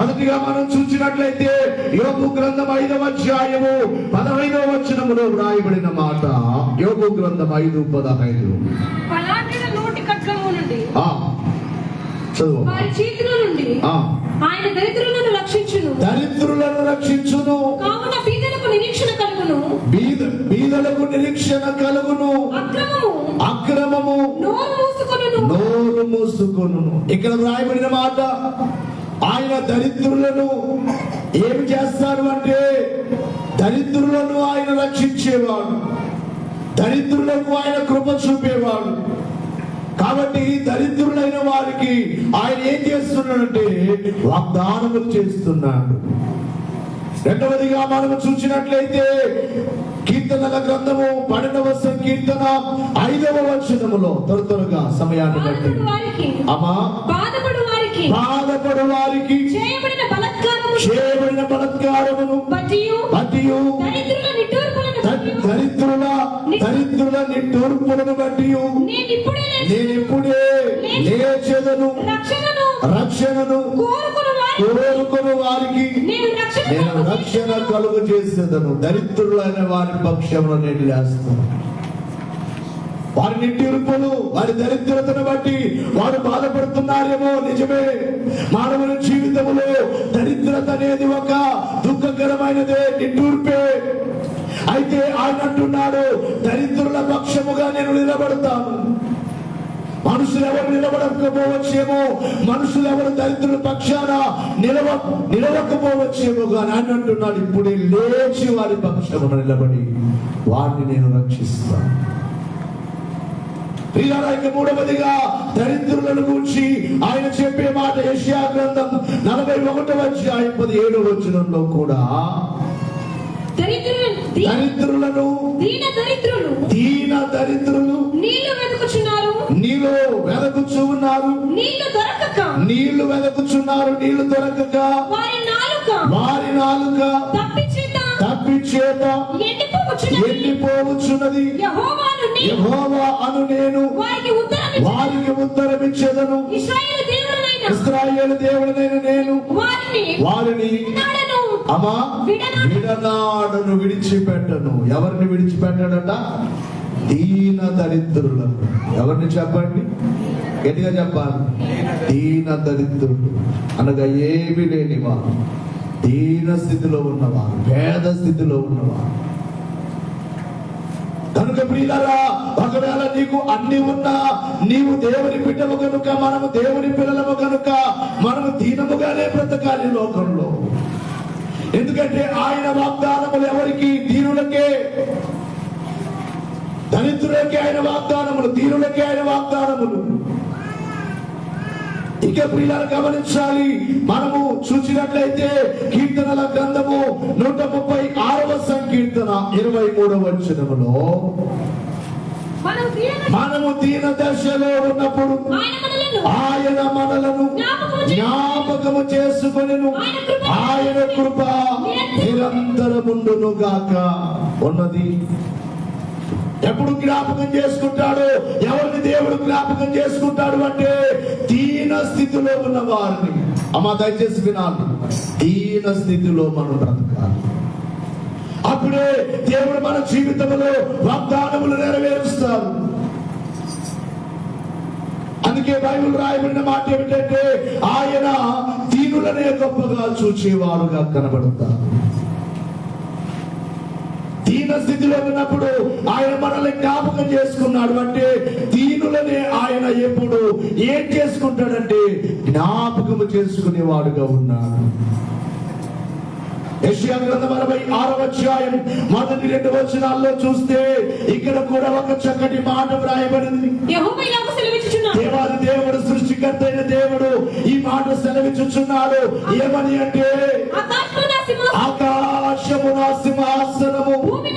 మొదటిగా మనం చూసినట్లయితే యోబు గ్రంథం 5వ అధ్యాయము 15వ వచనములో వ్రాయబడిన మాట. యోబు గ్రంథం 5:15. పలాటిన నోటి ఖడ్గము నుండి చదువు. వారి చేతుల నుండి ఆయన దరిద్రులను రక్షించును. దరిద్రులను రక్షించును. కావున బీదలకు నిరీక్షణ కలుగును. బీదలకు నిరీక్షణ కలుగును. అక్రమము నోరు మూసుకొనును. ఇక్కడ వ్రాయబడిన మాట, ఆయన దరిద్రులను ఏమి చేస్తారు అంటే దరిద్రులను ఆయన రక్షించేవాడు, దరిద్రులకు ఆయన కృప చూపేవాడు. కాబట్టి దరిద్రులైన వారికి ఆయన ఏం చేస్తున్నాడంటే వాగ్దానములు చేస్తున్నాడు. రెండవదిగా మనము చూసినట్లయితే కీర్తనల గ్రంథము 12వ సంకీర్తన 5వ వచనములో త్వరగా సమయాన్ని బట్టి అమ్మా బాధపడు వారికి చేయబడిన బలాత్కారమును బట్టియు దరిద్రుల నిట్టూర్పులను బట్టి నేనిప్పుడే లేచెదను. రక్షణను కోరుకుని వారికి నేను రక్షణ కలుగు చేసేదను. దరిద్రులైన వారి పక్షంలో నేను లేస్తాను. వారి నిట్టూర్పులు, వారి దరిద్రతను బట్టి వారు బాధపడుతున్నారేమో నిజమే. మానవుని జీవితంలో దరిద్రత అనేది ఒక దుఃఖకరమైనదే, నిట్టూర్పే. అయితే ఆయన అంటున్నాడు, దరిద్రుల పక్షముగా నేను నిలబడతాను. మనుషులు ఎవరు నిలబడకపోవచ్చేమో, మనుషులు ఎవరు దరిద్రుల పక్షాన నిలవకపోవచ్చేమో, కానీ ఆయన అంటున్నాడు, ఇప్పుడే లేచి వారి పక్షమున నిలబడి వారిని నేను రక్షిస్తాను. మూడవదిగా దరిద్రులను గురించి ఆయన చెప్పే మాట యెషయా గ్రంథం 41వ అధ్యాయం 17వ వచనంలో కూడా దరిద్రులను దీన దరిద్రులు నీళ్లు వెదకుచున్నారు, నీళ్లు దొరకక వారి నాలుక తప్పిచేత ఎండిపోవచ్చున్నది. యెహోవా అను నేను వారికి ఉత్తరమిచ్చేదను. ఇశ్రాయేలు దేవుడనైన నేను వారిని అమ్మా విడనాడను, విడిచిపెట్టను. ఎవరిని విడిచిపెట్టాడట? దీన దరిద్రులను. ఎవరిని చెప్పండి, గట్టిగా చెప్పాలి. దీన దరిద్రులు అనగా ఏమీ లేని వారు, దీన స్థితిలో ఉన్నవారు, పేద స్థితిలో ఉన్నవారు. కనుక ప్రియులారా, ఒకవేళ నీకు అన్ని ఉన్నా నీవు దేవుని బిడ్డము కనుక, మనము దేవుని పిల్లలము కనుక మనము దీనముగానే బ్రతకాలి లోకంలో. ఎందుకంటే ఆయన వాగ్దానములు ఎవరికి? దీనులకే. దరిద్రులకే ఆయన వాగ్దానములు, దీనులకే ఆయన వాగ్దానములు. ఇక ప్రియులను గమనించాలి. మనము చూసినట్లయితే కీర్తనల గ్రంథము 136వ సంకీర్తన 23వ వచనములో మనము దీన దశలో ఉన్నప్పుడు ఆయన మనలను జ్ఞాపకము చేసుకొనెను. ఆయన కృప నిరంతరముండును గాక ఉన్నది. ఎప్పుడు జ్ఞాపకం చేసుకుంటాడు? ఎవరిని దేవుడు జ్ఞాపకం చేసుకుంటాడు అంటే దీన స్థితిలో ఉన్న వారిని. అమ్మా దయచేసి వినాలి, దీన స్థితిలో మనం బ్రతకాలి. అప్పుడే దేవుడు మన జీవితంలో వాగ్దానములు నెరవేరుస్తారు. అందుకే బైబిల్ రాయబడిన మాట ఏమిటంటే ఆయన దీనులనే గొప్పగా చూచేవారుగా కనబడతారు. దీన స్థితిలో ఉన్నప్పుడు ఆయన మనల్ని జ్ఞాపకం చేసుకున్నాడు అంటే దీనులనే ఆయన ఎప్పుడు ఏం చేసుకుంటాడంటే జ్ఞాపకము చేసుకునేవాడుగా ఉన్నాడు. యెషయా గ్రంథం 46వ అధ్యాయం 1-2 వచనాల్లో చూస్తే ఇక్కడ కూడా ఒక చక్కటి మాట వ్రాయబడింది. దేవాది దేవుడు, సృష్టికర్త అయిన దేవుడు ఈ మాట సెలవిచ్చుచున్నాడు. ఏమని అంటే ఆకాశము నా సింహాసనము, భూమి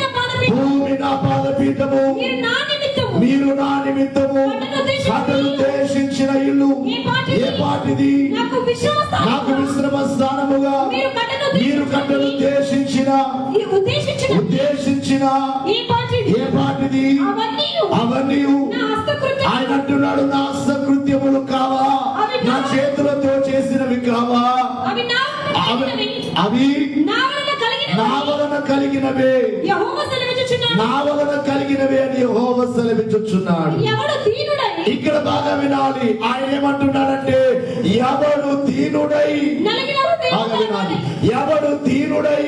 నా పాదపీఠము, మీరు నా నిమిత్తము ఉద్దేశించిన ఇల్లు ఏ పాటిది? నాకు విశ్రమ స్థానముగా మీరు కట్టలు ఉద్దేశించిన ఏ పాటిది? అవన్నీ ఆయన అంటున్నాడు, నా హస్తకృత్యములు కావా? నా చేతులతో చేసినవి కావా? కలిగినవి అవి నా వలన నా వలన కలిగినవే, యెహోవా సెలవిచ్చుచున్నాడు. నా వలన కలిగినవే అని యెహోవా సెలవిచ్చుచున్నాడు. ఎవడు దీనుడై, ఇక్కడ బాగా వినాలి. ఆయన ఏమంటున్నాడంటే ఎవడు దీనుడై, నలిగిన బాగా వినాలి, ఎవడు దీనుడై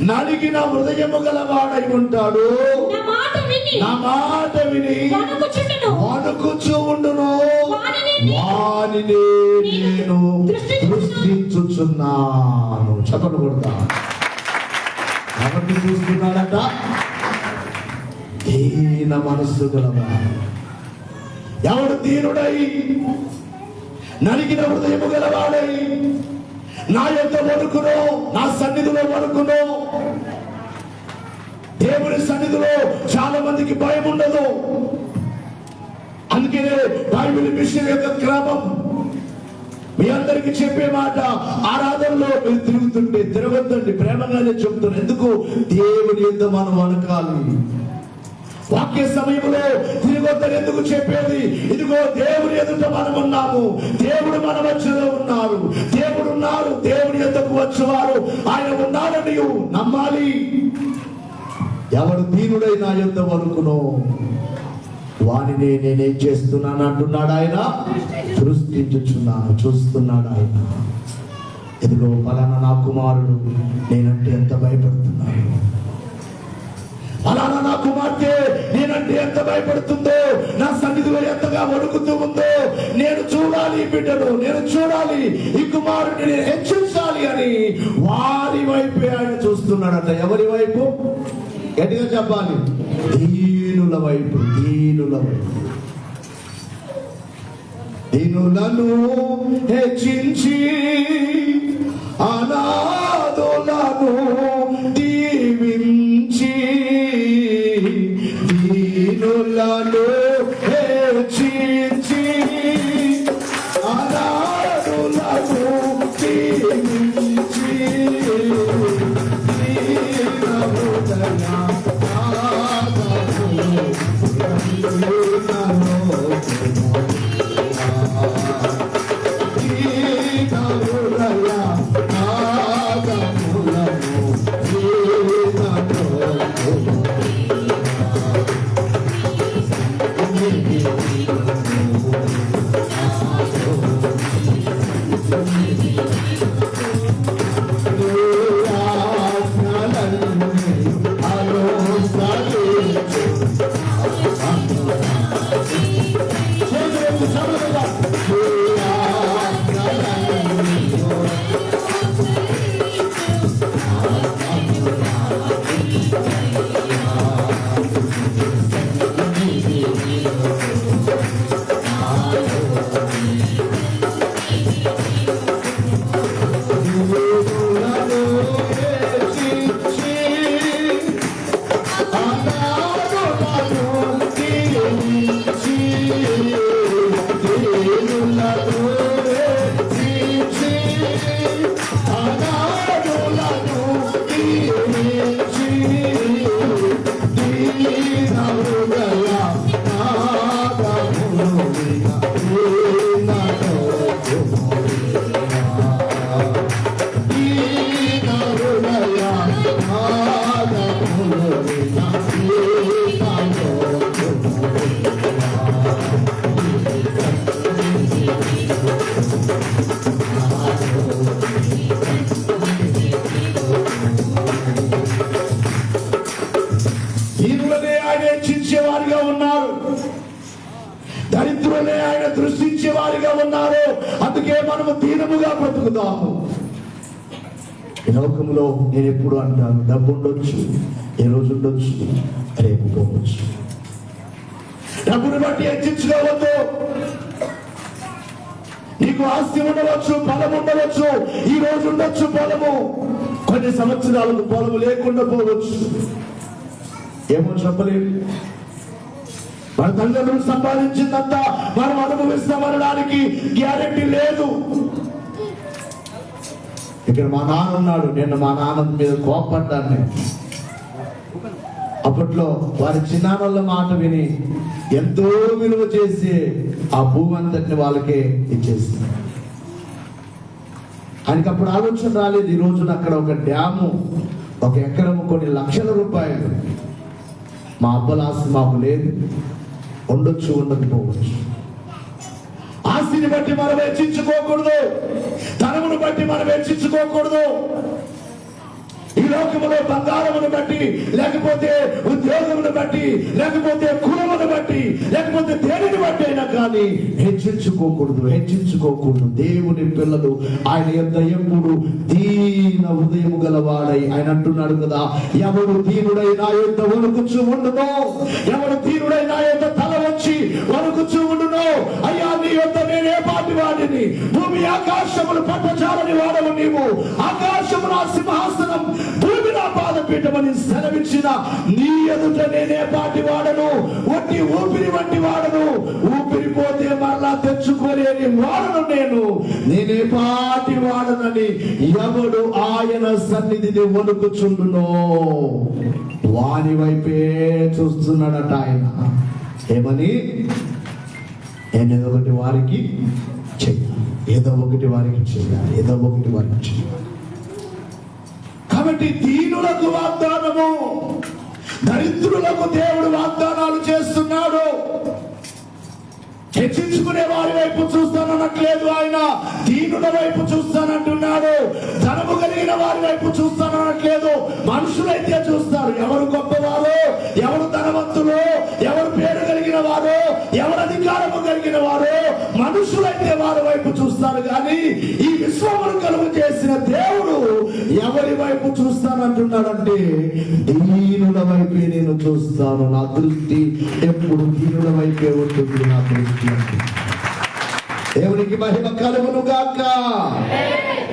నలిగిన హృదయము గలవాడై ఉంటాడు, నా మాట విని నా మాట విని వణుకుచుండును, వణుకుచు ఉండును, వానిని వానిని నేను దృష్టించుచున్నాను. చెప్పండి కొడతా. ఎవరిని చూస్తున్నాడట? దీన మనస్సు గలవాడు. ఎవడు దీనుడై నలిగిన హృదయము గలవాడై నా యొక్క వణుకును, నా సన్నిధిలో వణుకును. దేవుని సన్నిధిలో చాలా మందికి భయం ఉండదు. అందుకే బైబిల్ మిషన్ యొక్క క్రమం మీ అందరికి చెప్పే మాట, ఆరాధనలో మీరు తిరుగుతుంటే తిరగొద్దండి, ప్రేమగానే చెప్తాను. ఎందుకు? దేవుని యుద్ధ మనం వణకాలి. వాక్య సమయంలో తిరగొద్దని ఎందుకు చెప్పేది? ఇదిగో దేవుని ఎదుట మనం ఉన్నాము, దేవుడు మన మధ్యలో ఉన్నారు, దేవుడు ఉన్నారు, దేవుని ఎదుటకు వచ్చేవారు ఆయన ఉన్నారని నమ్మాలి. ఎవడు దీనుడై నా యుద్ధ వణుకునో వానిని నేనేం చేస్తున్నాను అంటున్నాడు ఆయన. దృష్టించుచున్నాను, చూస్తున్నాడు ఆయన. ఇదిగో ఫలానా నా కుమారుడు నేనంటే ఎంత భయపడుతున్నాడు, ఫలానా నా కుమార్తె నేనంటే ఎంత భయపడుతుందో, నా సన్నిధిలో ఎంతగా వణుకుతూ ఉందో, నేను చూడాలి ఈ బిడ్డను, నేను చూడాలి ఈ కుమారుడిని, నేను హెచ్చించాలి అని వారి వైపే ఆయన చూస్తున్నాడట. ఎవరి వైపు? గట్టిగా చెప్పాలి. దీనుల వైపు, దీనుల వైపు. దీనులను హెచ్చించి అనాథులను దీవించి, దీనులను హెచ్చించి అనాథులను దీవించి, దృష్టించేవారిగా ఉన్నారు, దరిద్రులే ఆయన దృష్టించేవారిగా ఉన్నారు. అందుకే మనము దీనముగా బ్రతుకుతాము. ఈ లోకంలో నేను ఎప్పుడు అంటాను, డబ్బు ఉండొచ్చు, ఏ రోజు ఉండొచ్చు, రేపు పోవచ్చు. డబ్బును బట్టి హెచ్చించుకోవద్దు. నీకు ఆస్తి ఉండవచ్చు, పొలం ఉండవచ్చు, ఈ రోజు ఉండొచ్చు పొలము, కొన్ని సంవత్సరాలకు పొలము లేకుండా పోవచ్చు. ఏమో చెప్పలేదు. మన తల్లిదండ్రులు సంపాదించిందంతా మనం అనుభవిస్తామనడానికి గ్యారెంటీ లేదు. ఇక్కడ మా నాన్న ఉన్నాడు, నేను మా నాన్న మీద కోపడ్డాను. నేను అప్పట్లో వారి చిన్నాన్నల మాట విని ఎంతో విలువ చేసి ఆ భూమి అంతటిని వాళ్ళకే ఇచ్చేసింది. ఆయనకి అప్పుడు ఆలోచన రాలేదు, ఈ రోజున అక్కడ ఒక డ్యాము, ఒక ఎకరము కొన్ని లక్షల రూపాయలు. మా అబ్బల ఆస్తి మాకు లేదు, ఉండొచ్చు ఉండకపోవచ్చు. ఆస్తిని బట్టి మనం హెచ్చించుకోకూడదు, ధనమును బట్టి మనం హెచ్చించుకోకూడదు. ఈ లోకములో బంగారమును బట్టి, లేకపోతే ఉద్యోగమును బట్టి, లేకపోతే కులమును బట్టి, లేకపోతే దేనిని బట్టి అయినా కానీ హెచ్చించుకోకూడదు. దేవుని పిల్లలు ఆయన యొద్ద ఎప్పుడు దీన హృదయము గలవాడై, ఆయన అంటున్నాడు కదా, ఎవడు దీనుడై నా యొద్ద వణుకుచూ ఉండునో, ఎవడు దీనుడై నా యొద్ద తల వచ్చి వణుకుచూ ఉండునో, అయ్యా నీ యొద్ద నేనే పాటి వాడిని, భూమి ఆకాశములు పట్టచాలని వాడవు నీవు, ఆకాశము నా సింహాసనం, భూమి నా పాదపీఠమని సెలవిచ్చిన నీ ఎదుట నేనే పాటి వాడను, వట్టి ఊపిరి వంటి వాడను, ఊపిరిపోతే మరలా తెచ్చుకోలేని వాడను, నేనే పాటి వాడనని ఎవడు ఆయన సన్నిధిని వణుకుచుండునో వాని వైపే చూస్తున్నాడట ఆయన. ఏమని? ఏదో ఒకటి వారికి చెయ్యాలి, ఏదో ఒకటి వారికి చెయ్యాలి. కాబట్టి దీనులకు వాగ్దానము, దరిద్రులకు దేవుడు వాగ్దానాలు చేస్తున్నాడు. హెచ్చించుకునే వారి వైపు చూస్తాననట్లేదు, ఆయన దీనుల వైపు చూస్తానంటున్నాడు. ధనము కలిగిన వారి వైపు చూస్తాననట్లేదు, మనుషులైతే చూస్తారు. ఎవరు గొప్పవారో, ఎవరు ధనవంతులో, ఎవరు పేరు కలిగిన వారో, ఎవరు అధికారము కలిగిన వారో, మనుషులైతే వారి వైపు చూస్తారు. కానీ ఈ విశ్వమును కలుగు చేసిన దేవుడు ఎవరి వైపు చూస్తానంటున్నాడంటే, దీనుల వైపే నేను చూస్తాను. నా దృష్టి ఎప్పుడు దీనుల వైపే ఉంటుంది. నా దృష్టి దేవునికి మహిమ కలుగును గాక.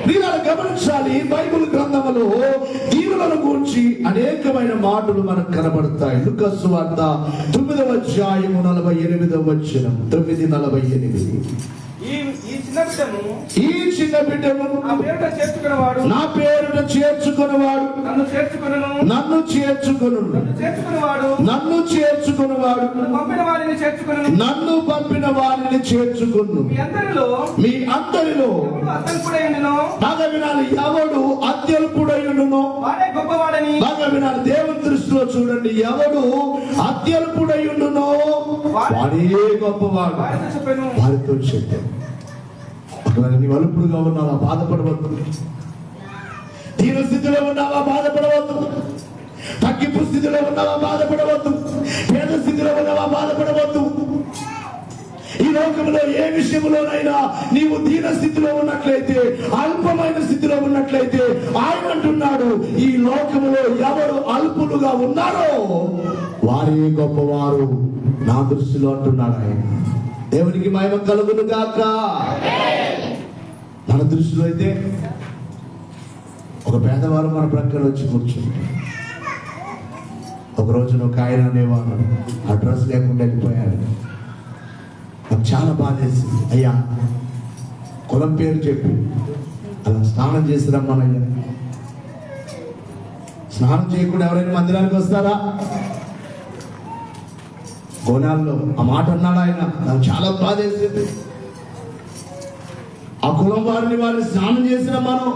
మీరు గమనించాలి, బైబిల్ గ్రంథములో దీనులను గురించి అనేకమైన మాటలు మనకు కనబడతాయి. లూకా సువార్త 9వ అధ్యాయము 48వ వచనం, 9:48. ఈ చిన్న బిడ్డను నా పేరుట చేర్చుకున్నవాడు నన్ను చేర్చుకున్నవాడు నన్ను పంపిన వారిని చేర్చుకును. మీ అందరిలో బాగా వినాలి, ఎవడు అత్యల్పుడయుడునో, బాగా వినాలి, దేవుని దృష్టిలో చూడండి, ఎవడు అత్యల్పుడయుడునో వాడే గొప్పవాడు. వారితో చెప్పాను, నీవు అల్పుడుగా ఉన్నావా, బాధపడవద్దు. దీన స్థితిలో ఉన్నావా, బాధపడవద్దు. తగ్గింపు స్థితిలో ఉన్నావా, బాధపడవద్దు. పేద స్థితిలో ఉన్నావా, బాధపడవద్దు. ఈ లోకంలో ఏ విషయంలోనైనా నీవు దీన స్థితిలో ఉన్నట్లయితే, అల్పమైన స్థితిలో ఉన్నట్లయితే, ఆయన అంటున్నాడు, ఈ లోకంలో ఎవరు అల్పులుగా ఉన్నారో వారే గొప్పవారు నా దృష్టిలో అంటున్నాడు ఆయన. దేవునికి మహిమ కలుగును గాక. మన దృష్టిలో అయితే ఒక పేదవారు మన ప్రక్కన వచ్చి కూర్చుంటే, ఒక రోజున ఒక ఆయన అనేవాడు అడ్రస్ లేకుండా వెళ్ళిపోయాడు. నాకు చాలా బాధ వేసింది. అయ్యా కులం పేరు చెప్పి అలా స్నానం చేసి రమ్మనయ్యా. స్నానం చేయకుండా ఎవరైనా మందిరానికి వస్తారా? గోనాల్లో ఆ మాట అన్నాడు ఆయన. నాకు చాలా బాధ వేసింది. ఆ కులం వారిని స్నానం చేసిన మనం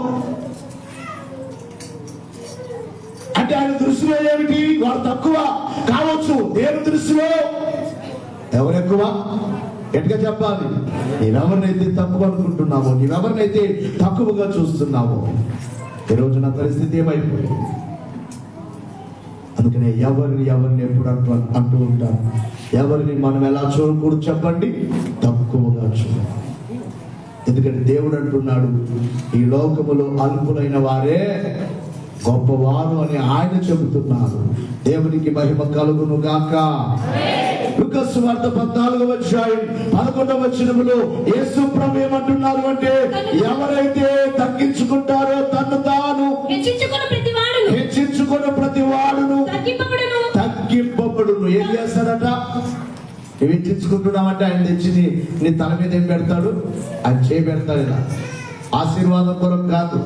అంటే ఆయన దృష్టిలో ఏమిటి? వారు తక్కువ కావచ్చు, దేవుని దృష్టిలో ఎవరు ఎక్కువ? ఎట్లా చెప్పాలి? నీవెవరినైతే తక్కువ అనుకుంటున్నావో, నీవెవరినైతే తక్కువగా చూస్తున్నావో, ఈ రోజు నా పరిస్థితి ఏమైపోయింది. అందుకనే ఎవరిని ఎప్పుడు అంటూ ఉంటారు, ఎవరిని మనం ఎలా చూడకూడదు చెప్పండి? తక్కువగా చూడాలి. ఎందుకంటే దేవుడు అంటున్నాడు, ఈ లోకములో అల్పులైన వారే గొప్పవారు అని ఆయన చెబుతున్నారు. దేవునికి మహిమ కలుగును గాక. లూకా సువార్త 14వ అధ్యాయం 11వ వచనములో యేసు ప్రభువు ఏమంటున్నారు అంటే, ఎవరైతే తగ్గించుకుంటారో తన్ను తాను హెచ్చించుకున్న ప్రతి వాడును తగ్గింపబడును. ఏం చేస్తాడట? నువ్వు హెచ్చించుకుంటున్నావంటే ఆయన తెచ్చి నీ తల మీద ఏం పెడతాడు? ఆయన చేయి పెడతాడు. ఇలా ఆశీర్వాదం కొరకు కాదు,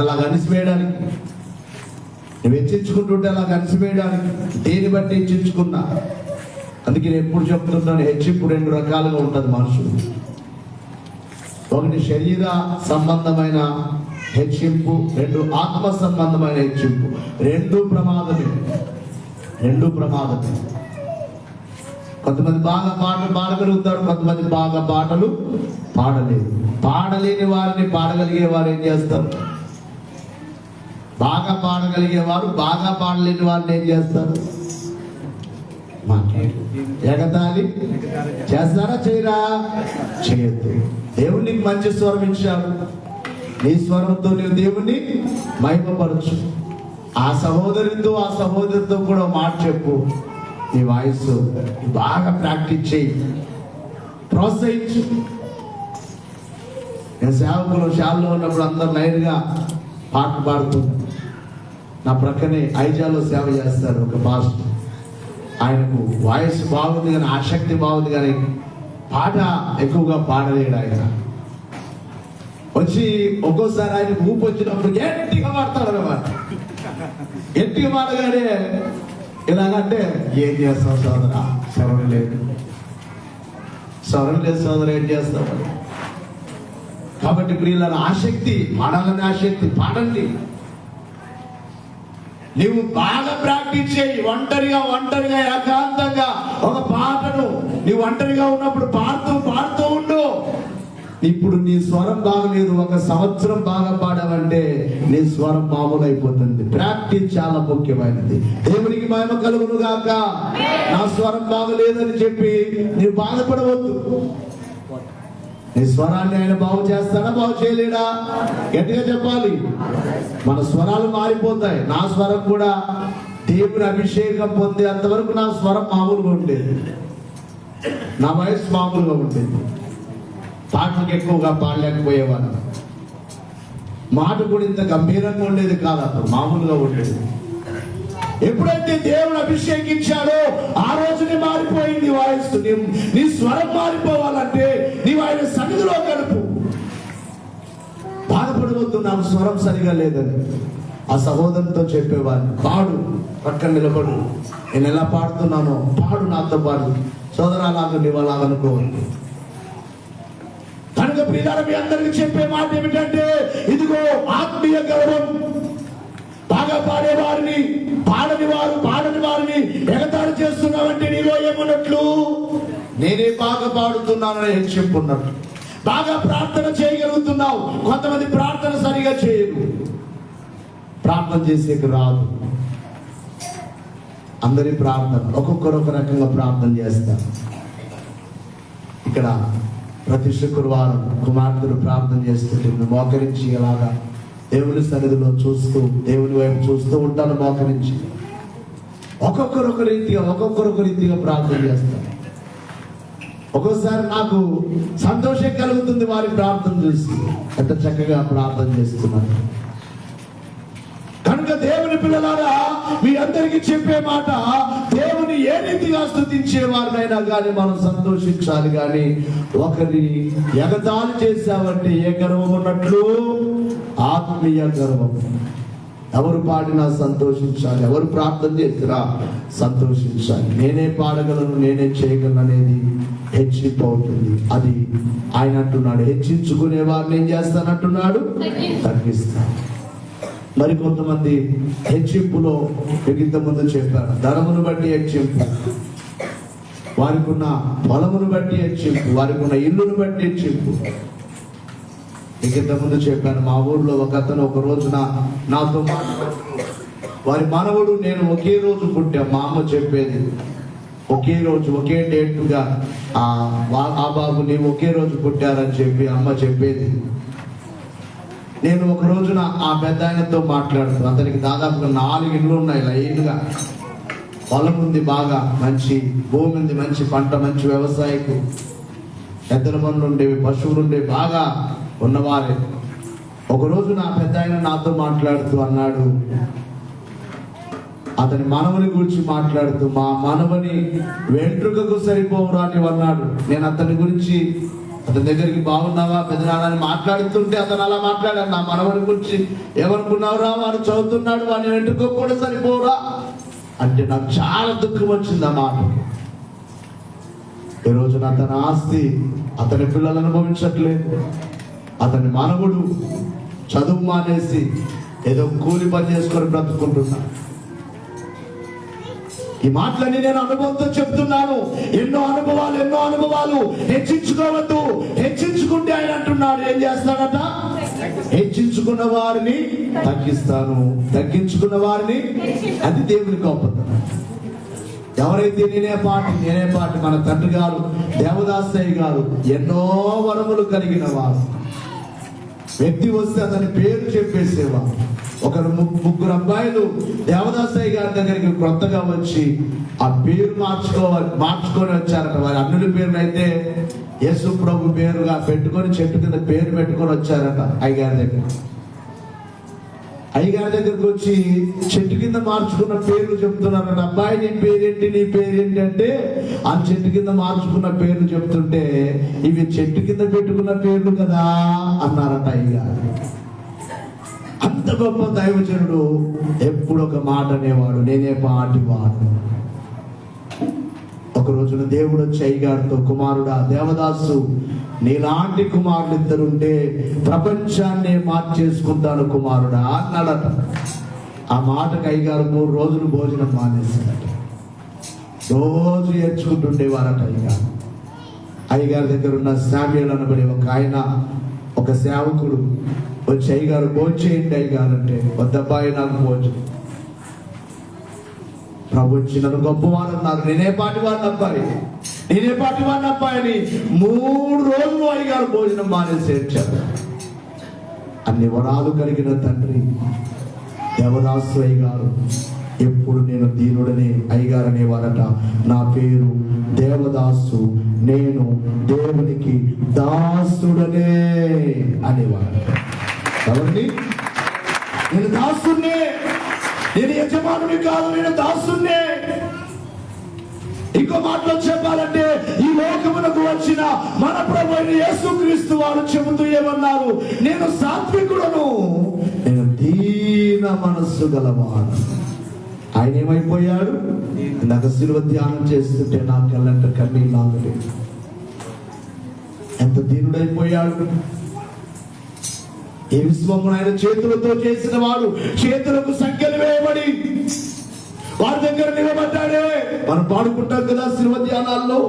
అలాగ అనిసివేయడానికి. నువ్వు హెచ్చించుకుంటుంటే అలాగ అనిసివేయడానికి. దేని బట్టి హెచ్చించుకున్నా? అందుకే నేను ఎప్పుడు చెప్తున్నాను, హెచ్చింపు 2 రకాలుగా ఉంటుంది. మనుషులు ఒకటి శరీర సంబంధమైన హెచ్చింపు, రెండు ఆత్మ సంబంధమైన హెచ్చింపు. రెండు ప్రమాదమే. కొంతమంది బాగా పాటలు పాడగలుగుతారు, కొంతమంది బాగా పాటలు పాడలేరు. పాడలేని వారిని పాడగలిగే వారు ఏం చేస్తారు? బాగా పాడగలిగేవారు బాగా పాడలేని వారిని ఏం చేస్తారు? ఎగతాళి చేస్తారా? చేయరా? చేయొద్దు. దేవుడు నీకు మంచి స్వరం ఇచ్చాడు. నీ స్వరంతో నీవు దేవుణ్ణి మహిమపరచు. ఆ సహోదరితో కూడా మాట చెప్పు. నీ వాయిస్ బాగా ప్రాక్టీస్ చేయి, ప్రోత్సహించు. నేను సేవలో ఉన్నప్పుడు అందరు లైన్గా పాటలు పాడుతున్నారు. నా ప్రక్కనే ఐజాలో సేవ చేస్తారు ఒక పాస్టర్. ఆయనకు వాయిస్ బాగుంది కానీ, ఆసక్తి బాగుంది కానీ పాట ఎక్కువగా పాడలేడు. ఆయన వచ్చి ఒక్కోసారి ఆయన ఊపు వచ్చినప్పుడు గట్టిగా పాడతాడు అన్నమాట. గట్టిగా పాడగానే ఇలాగంటే ఏం చేస్తాం సోదరా, స్వరం లేదు సోదర, ఏం చేస్తాం? కాబట్టి ప్రియుల ఆసక్తి, పాడాలని ఆసక్తి, పాడండి. నీవు బాగా ప్రాక్టీస్ చేయి. ఒంటరిగా ఏకాంతంగా ఒక పాటను నీవు ఒంటరిగా ఉన్నప్పుడు పాడుతూ ఉండు. ఇప్పుడు నీ స్వరం బాగలేదు, ఒక సంవత్సరం బాగా పాడావంటే నీ స్వరం మామూలు అయిపోతుంది. ప్రాక్టీస్ చాలా ముఖ్యమైనది. దేవునికి మహిమ కలుగును గాక. నా స్వరం బాగలేదని చెప్పి నీవు బాధపడవద్దు. నీ స్వరాన్ని ఆయన బాగు చేస్తాడా, బాగు చేయలేడా? గట్టిగా చెప్పాలి. మన స్వరాలు మారిపోతాయి. నా స్వరం కూడా దేవుని అభిషేకం పొందేంత వరకు నా స్వరం మామూలుగా ఉండేది, నా వయసు మామూలుగా ఉండేది. పాటలకు ఎక్కువగా పాడలేకపోయేవాడు. మాట కూడా ఇంత గంభీరంగా ఉండేది కాదు, అప్పుడు మామూలుగా ఉండేది. ఎప్పుడైతే దేవుడు అభిషేకించాడో ఆ రోజునే మారిపోయింది వాయిస్. నీ స్వరం మారిపోవాలంటే నీవు ఆయన సన్నిధిలో గడుపు. బాధపడవద్దు నాకు స్వరం సరిగా లేదని. ఆ సహోదరుతో చెప్పేవాడు, పాడు, పక్కన నిలబడు, నేను ఎలా పాడుతున్నానో పాడు, నాతో పాడు. సోదరాలాగా నీవు అలాగనుకోవాలి. కనుక ప్రియులారా, మీ అందరికీ చెప్పే మాట ఏమిటంటే, ఇదిగో ఆత్మీయ గౌరవం. బాగా పాడేవారిని పాడని వారిని ఎగతాళి చేస్తున్నావంటే నీలో ఏమన్నట్లు? నేనే బాగా పాడుతున్నానని చెప్పుకున్నట్లు. బాగా ప్రార్థన చేయగలుగుతున్నావు. కొంతమంది ప్రార్థన సరిగా చేయరు, ప్రార్థన చేసేకి రాదు. అందరి ప్రార్థన ఒక్కొక్కరు ఒక రకంగా ప్రార్థన చేస్తారు. ఇక్కడ ప్రతి శుక్రవారం కుమార్తెలు ప్రార్థన చేస్తుంటే మోకరించి అలాగా దేవుని సన్నిధిలో చూస్తూ, దేవుని వైపు చూస్తూ ఉంటాను. మోకరించి ఒక్కొక్కరు ఒక రీతిగా ప్రార్థన చేస్తారు. ఒక్కోసారి నాకు సంతోషం కలుగుతుంది వారి ప్రార్థన చూసి, ఎంత చక్కగా ప్రార్థన చేస్తున్నారు. కనుక దేవుని పిల్లలారా, మీ అందరికీ చెప్పే మాట, దేవుని ఏ రీతిగా స్తుతించే వారినైనా కానీ మనం సంతోషించాలి. కానీ ఒకరిని ఎగతాళి చేశామంటే ఏ గర్వం ఉన్నట్లు? ఆత్మీయ గర్వం. ఎవరు పాడినా సంతోషించాలి, ఎవరు ప్రార్థన చేసినా సంతోషించాలి. నేనే పాడగలను, నేనే చేయగలను అనేది హెచ్చింపు అవుతుంది. అది ఆయన అంటున్నాడు, హెచ్చించుకునే వారిని ఏం చేస్తానంటున్నాడు? తగ్గిస్తాను. మరి కొంతమంది హెచ్చింపులో ఇంత ముందు చెప్పారు, ధనమును బట్టి హెచ్చింపు, వారికి ఉన్న పొలమును బట్టి హెచ్చింపు, వారికి ఉన్న ఇల్లును బట్టి హెచ్చింపు. ఇంత ముందు చెప్పాను, మా ఊర్లో ఒక అతను ఒక రోజున నాతో మాట్లాడుతూ, వారి మనవడు నేను ఒకే రోజు పుట్టా. మా అమ్మ చెప్పేది, ఒకే రోజు ఒకే డేట్గా ఆ బాబు నీవు ఒకే రోజు పుట్టారని చెప్పి అమ్మ చెప్పేది. నేను ఒక రోజున ఆ పెద్ద ఆయనతో మాట్లాడుతూ, అతనికి దాదాపుగా 4 ఇళ్ళు ఉన్నాయి, లైన్గా పొలం ఉంది, బాగా మంచి భూమి ఉంది, మంచి పంట, మంచి వ్యవసాయకు ఎద్దల పనులు ఉండేవి, పశువులు ఉండేవి, బాగా ఉన్నవారే. ఒకరోజు నా పెద్ద ఆయన నాతో మాట్లాడుతూ అన్నాడు, అతని మనవని గురించి మాట్లాడుతూ, మా మనవని వెంట్రుకకు సరిపోవురా అని అన్నాడు. నేను అతని గురించి, అతని దగ్గరికి బాగున్నావా పెద్దనాన్నని మాట్లాడుతుంటే అతను అలా మాట్లాడాడు. నా మనవని గురించి ఏమనుకున్నావురా, వాడు చదువుతున్నాడు, వాడిని వెంట్రుకకు కూడా సరిపోవురా అంటే నాకు చాలా దుఃఖం వచ్చింది ఆ మాట. ఈ రోజున అతని ఆస్తి అతని పిల్లలు అనుభవించట్లేదు. అతని మనవుడు చదువు మానేసి ఏదో కూలి పని చేసుకొని బ్రతుకుంటున్నాడు. ఈ మాటలన్నీ నేను అనుభవంతో చెప్తున్నాను. ఎన్నో అనుభవాలు. హెచ్చించుకోవద్దు. హెచ్చించుకుంటే ఆయన అంటున్నాడు ఏం చేస్తాడట? హెచ్చించుకున్న వారిని తగ్గిస్తాను, తగ్గించుకున్న వారిని. అది దేవుని గొప్పతనం. ఎవరైతే నేనే పాటి మన తండ్రి గారు దేవదాసయ్య గారు ఎన్నో వరములు కలిగిన వారు. వ్యక్తి వస్తే అతని పేరు చెప్పేసేవారు. ఒకరు ముగ్గురు అబ్బాయిలు దేవదాసయ్య గారి దగ్గరికి కొత్తగా వచ్చి ఆ పేరు మార్చుకొని వచ్చారట. వారి అన్నుల పేర్లు అయితే యేసు ప్రభు పేరుగా పెట్టుకొని చెట్టు కింద పేరు పెట్టుకొని వచ్చారట అయ్యగారి దగ్గర. అయ్యగారి దగ్గరకు వచ్చి చెట్టు కింద మార్చుకున్న పేర్లు చెప్తున్నారట. అబ్బాయి నీ పేరేంటి అంటే ఆ చెట్టు కింద మార్చుకున్న పేర్లు చెప్తుంటే ఇవి చెట్టు కింద పెట్టుకున్న పేర్లు కదా అన్నారట అయ్యగారు. అంత గొప్ప దైవజనుడు ఎప్పుడు ఒక మాట అనేవాడు, నేనే పాటివాడు. ఒక రోజున దేవుడు వచ్చి అయ్యగారితో, కుమారుడా దేవదాసు, నీలాంటి కుమారులు ఇద్దరుంటే ప్రపంచాన్ని మార్చేసుకుంటాను కుమారుడా అన్నాడట. ఆ మాటకు అయ్యగారు 3 రోజులు భోజనం మానేశాడట. రోజు ఏడ్చుకుంటుండేవారట అయ్యగారు. అయ్యగారి దగ్గర ఉన్న శామ్యూల్ అనబడే ఒక ఆయన, ఒక సేవకుడు వచ్చి అయ్యగారు భోంచేయండి అయ్యగారు అంటే, వద్దబ్బాయి నాకు భోజనం. ప్రభు వచ్చి నన్ను గొప్పవాడు అన్నారు. నేనే పాటివాడిని అబ్బాయిని 3 రోజులు అయ్యగారు భోజనం మానేసి ఏడ్చారు. అన్ని వరాలు కలిగిన తండ్రి దేవదాసు అయ్యగారు ఎప్పుడు నేను దీనుడనే అయ్యగారు అనేవారట. నా పేరు దేవదాసు, నేను దేవునికి దాసుడనే అనేవారు. కాబట్టి నేను దాసున్నే, నేను యజమానుని కాదు, నేను దాసున్నే. ఇంకో మాటలో చెప్పాలంటే ఈ లోకమునకు వచ్చిన మన ప్రభువైన యేసుక్రీస్తు వారు చెబుతూ ఏమన్నారు? నేను సాత్వికుడను, నేను దీన మనస్సు గలవాడు. ఆయన ఏమైపోయాడు? నాకు శిలువ ధ్యానం చేస్తుంటే నాకు కళ్ళంట కన్నీళ్ళు ఆగలేదు. ఎంత దీనుడైపోయాడు. ఏ విశ్వమును ఆయన చేతులతో చేసిన వాడు, చేతులకు సంఖ్యలు వేయబడి వారి దగ్గర నిలబడ్డాడే. మనం పాడుకుంటాం కదా శిలువ ధ్యానాల్లో,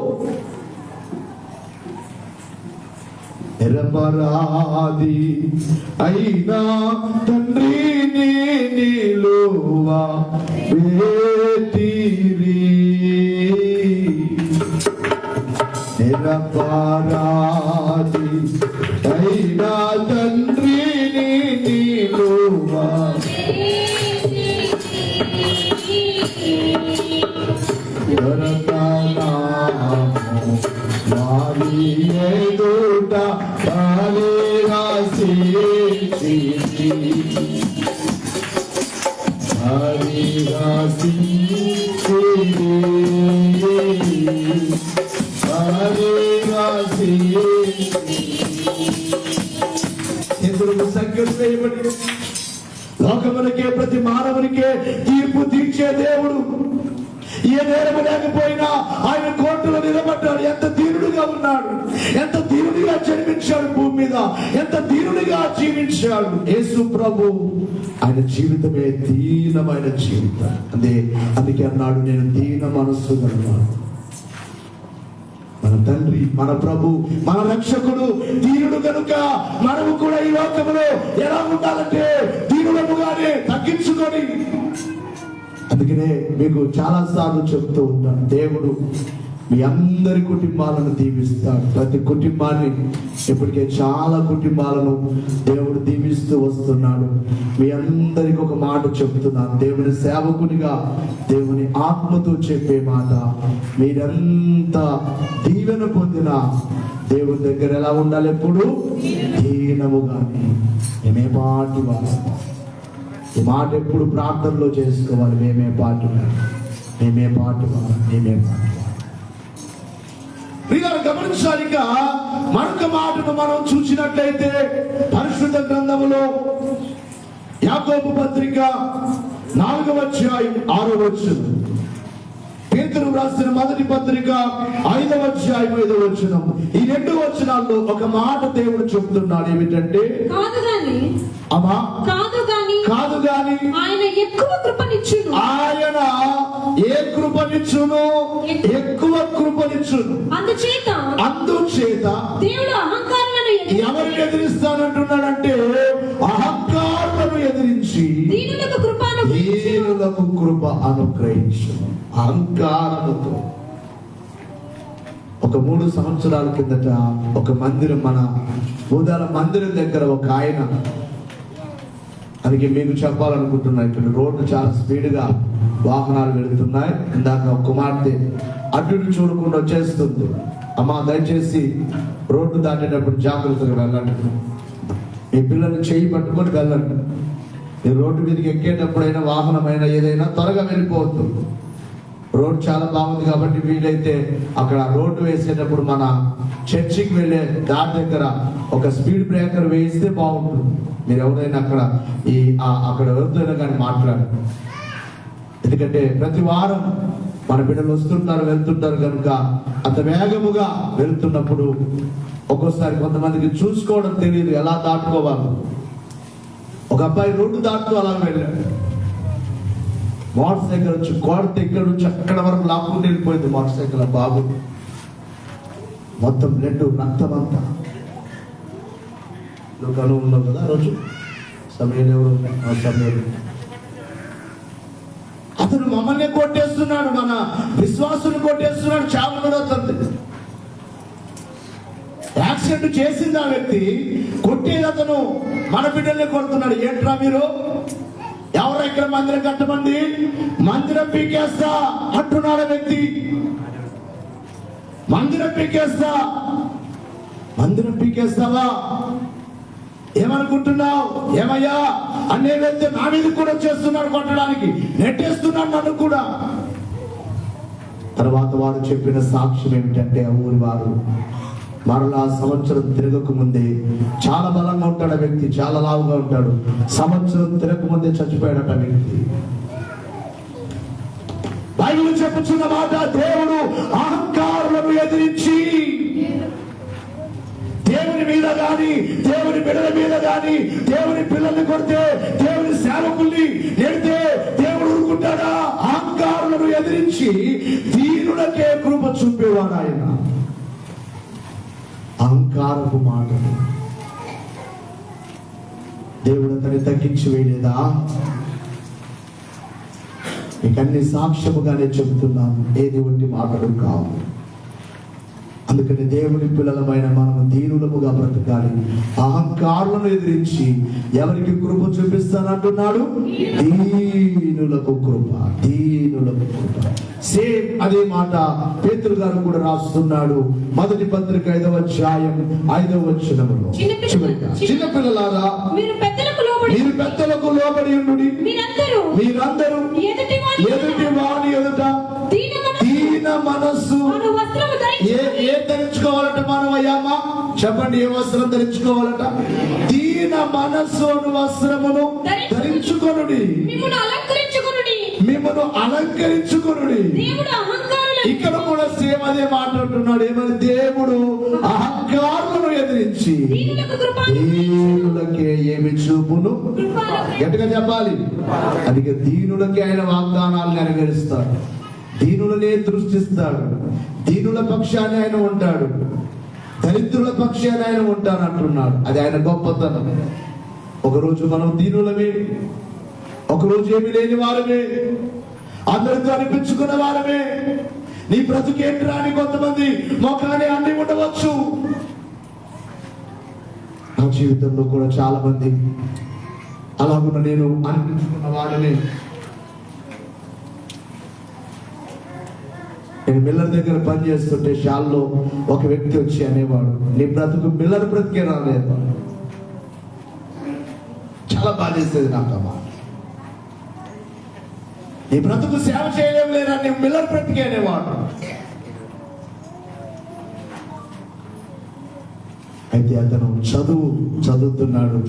నిరపరాధి అయినా తండ్రి నిలువ పెట్టిరి, నిరపరాధి అయినా తండ్రి నిలువ ఎదుట సంఖ్యలు వేయబడి లోకమునికే ప్రతి మానవునికే తీర్పు తీర్చే దేవుడు. ఏ నేరము లేకపోయినా ఆయన కోర్టులో నిలబడ్డాడు. ఎంత దీనుడిగా ఉన్నాడు, ఎంత దీనుడిగా జన్మించాడు భూమి మీద, ఎంత దీనుడిగా జీవించాడు యేసు ప్రభు. ఆయన జీవితమే దీనమైన జీవితం. అందుకే అన్నాడు, నేను దీన మనస్సు గలవాడు. మన తండ్రి, మన ప్రభు, మన రక్షకుడు దీనుడు కనుక మనము కూడా ఈ లోకంలో ఎలా ఉండాలంటే దీనులముగానే తగ్గించుకొని. అందుకనే మీకు చాలా సార్లు చెప్తూ ఉంటాను, దేవుడు మీ అందరి కుటుంబాలను దీవిస్తాడు. ప్రతి కుటుంబాన్ని, ఇప్పటికే చాలా కుటుంబాలను దేవుడు దీవిస్తూ వస్తున్నాడు. మీ అందరికి ఒక మాట చెప్తున్నాను, దేవుని సేవకునిగా దేవుని ఆత్మతో చెప్పే మాట, మీరెంత దీవెన పొందిన దేవుని దగ్గర ఎలా ఉండాలి? ఎప్పుడు దీనముగానే, మేమే పాటి వారు. ఈ మాట ఎప్పుడు ప్రార్థనలో చేసుకోవాలి. మేమే పాటు గమనించాలిక. మరొక మాటను మనం చూసినట్లయితే పరిశుద్ధ గ్రంథములో యాకోబు పత్రిక 4వ అధ్యాయం 6వ వచనం, పేతురు రాసిన మొదటి పత్రిక 5వ అధ్యాయం 5వ వచనం. ఈ 2 వచనాల్లో ఒక మాట దేవుడు చెప్తున్నాడు. ఏమిటంటే కాదు గాని ఆయన ఎక్కువ కృపనిచ్చును. ఆయన ఏ కృపనిచ్చును? ఎక్కువ కృపనిచ్చును. అందుచేత దేవుడు అహంకారులను ఎవరిని ఎదిరిస్తానంటున్నాడంటే అహంకారులను ఎదిరించి దీనులకు కృప అనుగ్రహించు. అహంకారముతో ఒక 3 సంవత్సరాల కిందట ఒక మందిరం, మన బోధాల మందిరం దగ్గర ఒక ఆయన, అందుకే మీకు చెప్పాలనుకుంటున్నా, ఇక్కడ రోడ్డు చాలా స్పీడ్గా వాహనాలు వెళుతున్నాయి. ఇందాక ఒక కుమార్తె అటు చూడకుండా వచ్చేస్తుంది. అమ్మా దయచేసి రోడ్డు దాటేటప్పుడు జాగ్రత్తగా వెళ్ళండి, మీ పిల్లల్ని చేయి పట్టుకొని వెళ్ళండి. ఈ రోడ్డు మీదకి ఎక్కేటప్పుడైనా వాహనమైనా ఏదైనా త్వరగా వెళ్ళిపోవద్దు. రోడ్ చాలా బాగుంది కాబట్టి వీలైతే అక్కడ రోడ్డు వేసేటప్పుడు మన చర్చికి వెళ్ళే దారి దగ్గర ఒక స్పీడ్ బ్రేకర్ వేయిస్తే బాగుంటుంది. మీరు ఎవరైనా అక్కడ ఎవరితోనైనా కానీ మాట్లాడండి. ఎందుకంటే ప్రతి వారం మన బిడ్డలు వస్తుంటారు వెళ్తుంటారు కనుక అంత వేగముగా వెళ్తున్నప్పుడు ఒక్కోసారి కొంతమందికి చూసుకోవడం తెలియదు, ఎలా దాటుకోవాలి. ఒక అబ్బాయి రోడ్డు దాటుతూ అలా వెళ్ళాడు. మోటార్ సైకిల్ వచ్చి గోడ దగ్గర నుంచి అక్కడ వరకు లాక్కుంటూ వెళ్ళిపోయింది మోటార్ సైకిల్. బాబు మొత్తం బ్లడ్, రక్తం అంతా. నువ్వు కనువు ఉన్నావు కదా రోజు సమయం ఎవరు సమయం. అతను మమ్మల్ని కొట్టేస్తున్నాడు, మన విశ్వాసుని కొట్టేస్తున్నాడు. చావులో తండ్రి యాక్సిడెంట్ చేసింది ఆ వ్యక్తి, కొట్టేది అతను మన బిడ్డల్ని కొడుతున్నాడు. ఏంట్రా మీరు, ఎవరు ఇక్కడ మందిరం కట్టమంది, మందిరం పీకేస్తా అంటున్నాడు వ్యక్తి. మందిరం పీకేస్తావా ఏమనుకుంటున్నావు? ఏమయ్యా అనే వ్యక్తి నా మీద కూడా చేస్తున్నాడు, కొట్టడానికి నెట్టేస్తున్నాడు నన్ను కూడా. తర్వాత వారు చెప్పిన సాక్ష్యం ఏమిటంటే, ఆ ఊరి వారు మరలా సంవత్సరం తిరగక ముందే, చాలా బలంగా ఉంటాడు ఆ వ్యక్తి, చాలా లావుగా ఉంటాడు, సంవత్సరం తిరగక ముందే చచ్చిపోయాడట వ్యక్తి. బైబిల్ చెప్పుచున్న మాట, దేవుడు అహంకారులను ఎదిరించి దేవుని మీద గాని, దేవుని బిడ్డల మీద గాని, దేవుని పిల్లల్ని కొడితే, దేవుని సేవకుల్ని నెడితే దేవుడు ఊరుకుంటాడా? అహంకారులను ఎదిరించి దీనులకే కృప చూపేవాడు ఆయన. అహంకారపు మాటలు దేవుడు అతన్ని తగ్గించి వేయలేదా? మీకు అన్ని సాక్ష్యముగానే చెబుతున్నాను, ఏది వంటి మాటలు కావు. అందుకని దేవుని పిల్లలమైన మనం దీనులముగా బ్రతకాలి. అహంకారులను ఎదిరించి ఎవరికి కృప చూపిస్తానంటున్నాడు? దీనులకు కృప. సేమ్ అదే మాట పేతురు గారు కూడా రాస్తున్నాడు. మొదటి పత్రిక 5వ అధ్యాయం 5వ వచనములో, చిన్నపిల్లలారా మీరు పెద్దలకు లోబడి ఉండుడి, మీరందరూ ఎదుటి వాని ఎదుట దీన మనస్సు. ఏ ధరించుకోవాలట మనం అయ్యామా? చెప్పండి, ఏ వస్త్రం ధరించుకోవాలట? దీన మనస్సు అను వస్త్రమును ధరించుకొనుడి, మిమ్మల్ని అలంకరించుకొనుడి. ఇక్కడ కూడా సేమ్ అదే మాట్లాడుతున్నాడు. ఏమని? దేవుడు అహంకారులను ఎదిరించి దీనులకే ఏమి చూపును? గట్టిగా చెప్పాలి. అందుకే దీనులకే ఆయన వాగ్దానాలు నెరవేరుస్తాడు, దీనులనే దృష్టిస్తాడు, దీనుల పక్షాన్ని ఆయన ఉంటాడు, దరిద్రుల పక్షాన్ని ఆయన ఉంటాడు అంటున్నాడు. అది ఆయన గొప్పతనం. ఒకరోజు మనం దీనులమే, ఒకరోజు ఏమి లేని వారమే, అందరితో అనిపించుకున్న వారమే. నీ బ్రతుకేంట్రా అని కొంతమంది మొఖాన్ని అన్ని ఉండవచ్చు. నా జీవితంలో కూడా చాలా మంది అలాగున్న నేను అనిపించుకున్న వారమే. నేను మిల్లర్ దగ్గర పని చేస్తుంటే షాల్లో ఒక వ్యక్తి వచ్చి అనేవాడు, నీ బ్రతుకు మిల్లర్ బ్రతికే రాలేదు. చాలా బాధ చేసేది నాకు అమ్మా. నీ బ్రతుకు సేవ చేయలేం లేదా, నీ మిల్లర్ బ్రతికే అనేవాడు. అయితే అతను చదువుతున్నాడు,